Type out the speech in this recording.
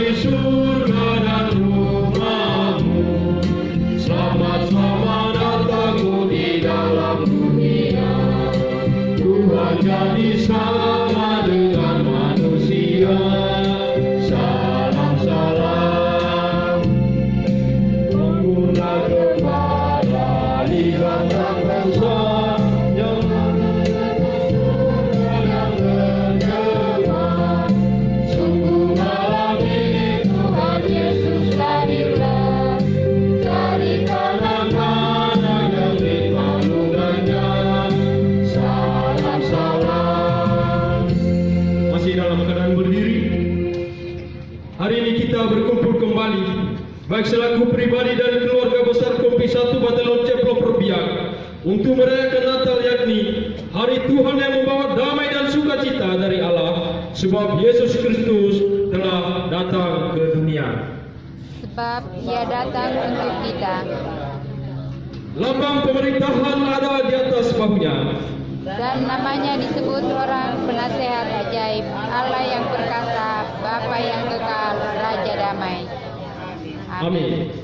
di surga dan rumahmu. Selamat-selamat datangmu di dalam dunia. Tuhan jadi sama dengan manusia. Salam-salam. Pengguna gembala lihat sang bangsa yang yang bergema. Sungguh malam ini Tuhan Yesus lahirlah dari kanak-kanak yang dimalukannya. Salam-salam. Masih dalam keadaan berdiri. Hari ini kita berkumpul kembali, baik selaku pribadi dan keluarga besar Kompi 1 Batalion Ceplok Perbiak, untuk merayakan Natal, yakni hari Tuhan yang membawa damai dan sukacita dari Allah, sebab Yesus Kristus telah datang ke dunia. Sebab Ia datang untuk kita. Lambang pemerintahan ada di atas bahunya. Dan namanya disebut orang penasehat ajaib, Allah yang perkasa, Bapa yang kekal, Raja damai. Amin.